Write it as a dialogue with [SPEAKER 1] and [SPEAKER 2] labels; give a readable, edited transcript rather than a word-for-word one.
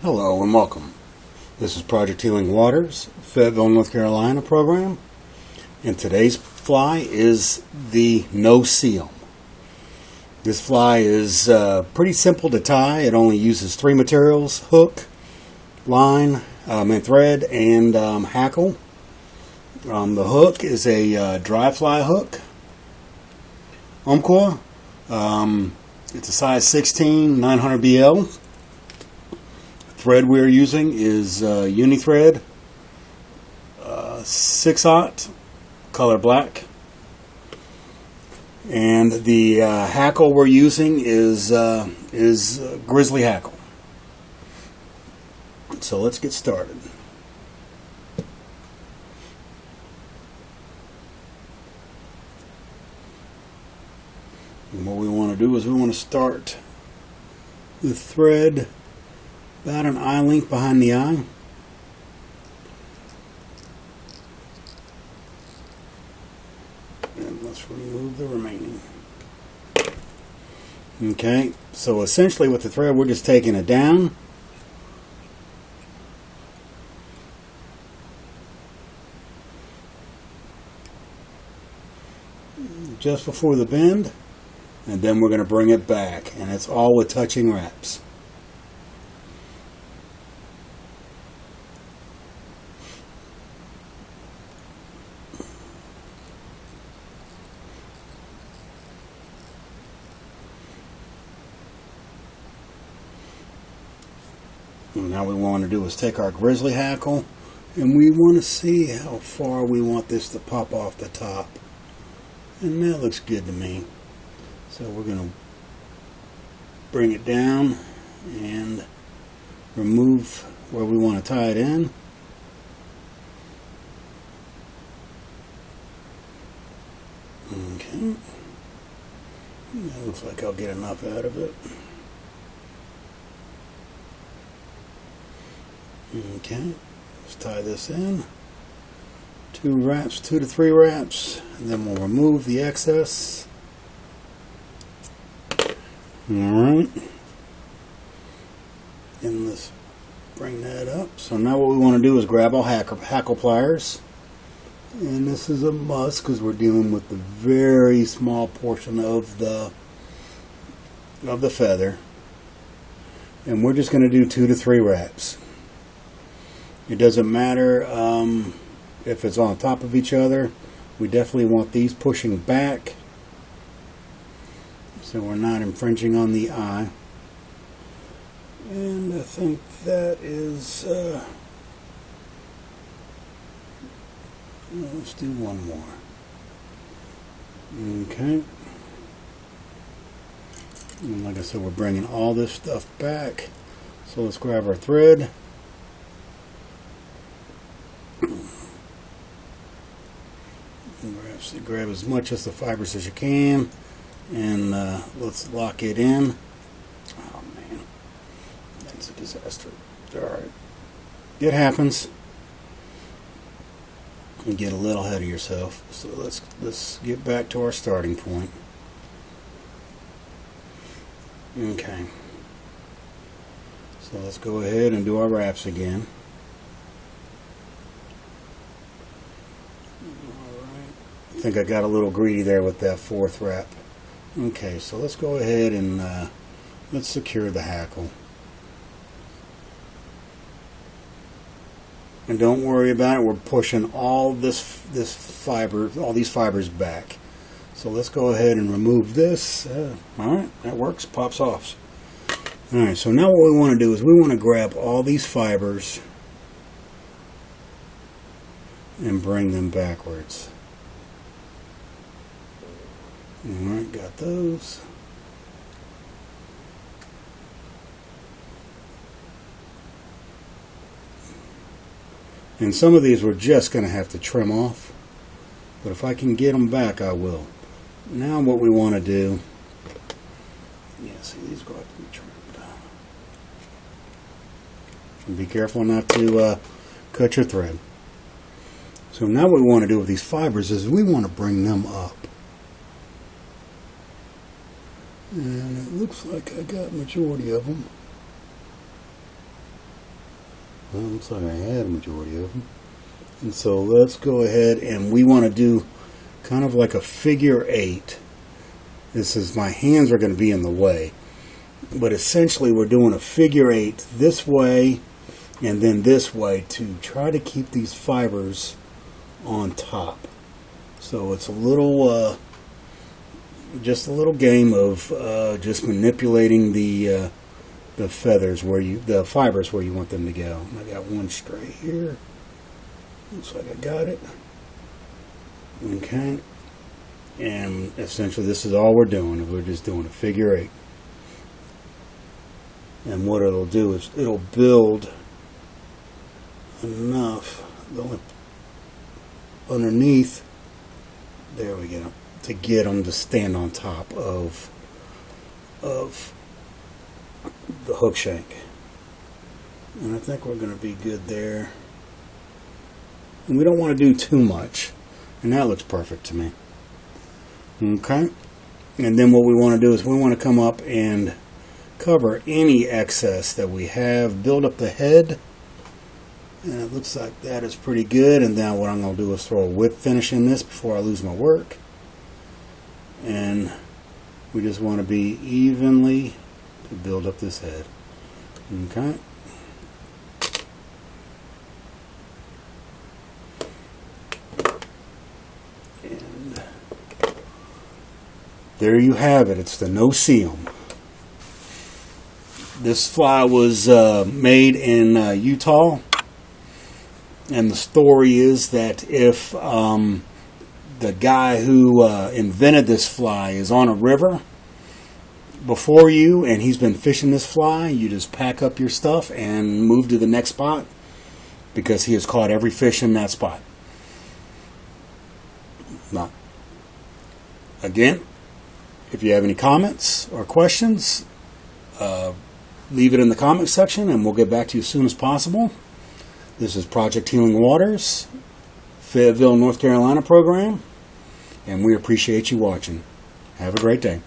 [SPEAKER 1] Hello and welcome. This is Project Healing Waters, Fayetteville, North Carolina program. And today's fly is the no seal. This fly is pretty simple to tie. It only uses three materials: hook, line, and thread, and hackle. The hook is a dry fly hook, Umpqua. It's a size 16, 900 BL. Thread we're using is uni thread, 6/0, color black. And the hackle we're using is Grizzley hackle. So let's get started. And what we want to do is we want to start the thread about an eye length behind the eye. And let's remove the remaining. Okay, so essentially with the thread we're just taking it down. Just before the bend, and then we're going to bring it back, and it's all with touching wraps. And now what we want to do is take our Grizzley hackle, and we want to see how far we want this to pop off the top. And that looks good to me. So we're going to bring it down and remove where we want to tie it in. Okay. That looks like I'll get enough out of it. Okay, let's tie this in. 2 to 3 wraps, and then we'll remove the excess. Alright. And let's bring that up. So now what we want to do is grab our hackle pliers. And this is a must because we're dealing with the very small portion of the feather. And we're just going to do 2 to 3 wraps. It doesn't matter if it's on top of each other. We definitely want these pushing back so we're not infringing on the eye. And I think that is, let's do one more. Okay. And like I said, we're bringing all this stuff back. So let's grab our thread. Grab as much of the fibers as you can, and let's lock it in. Oh man, that's a disaster. Alright, it happens. You get a little ahead of yourself, so let's get back to our starting point. Okay, so let's go ahead and do our wraps again. I think I got a little greedy there with that 4th wrap. Okay, so let's go ahead and let's secure the hackle. And don't worry about it. We're pushing all these fibers back. So let's go ahead and remove this. All right, that works. Pops off. All right, so now what we want to do is we want to grab all these fibers and bring them backwards. Alright, got those. And some of these we're just going to have to trim off. But if I can get them back, I will. Now what we want to do... Yeah, see, these go have to be trimmed. And be careful not to cut your thread. So now what we want to do with these fibers is we want to bring them up. And it looks like I got majority of them. Well, looks like I had a majority of them. And so let's go ahead, and we want to do kind of like a figure 8. This is, my hands are going to be in the way. But essentially we're doing a figure 8 this way and then this way to try to keep these fibers on top. So it's a little, just a little game of just manipulating the feathers the fibers where you want them to go. And I got one straight here. Looks like I got it. Okay. And essentially this is all we're doing. We're just doing a figure 8. And what it'll do is it'll build enough underneath, there we go, to get them to stand on top of the hook shank. And I think we're going to be good there. And we don't want to do too much. And that looks perfect to me. Okay. And then what we want to do is we want to come up and cover any excess that we have, build up the head, and it looks like that is pretty good. And now what I'm going to do is throw a whip finish in this before I lose my work, and we just want to be evenly to build up this head. Okay. And there you have it. It's the no-see-um. This fly was made in Utah, and the story is that if the guy who invented this fly is on a river before you and he's been fishing this fly, you just pack up your stuff and move to the next spot because he has caught every fish in that spot. Now, again, if you have any comments or questions, leave it in the comment section and we'll get back to you as soon as possible. This is Project Healing Waters, Fayetteville, North Carolina program, and we appreciate you watching. Have a great day.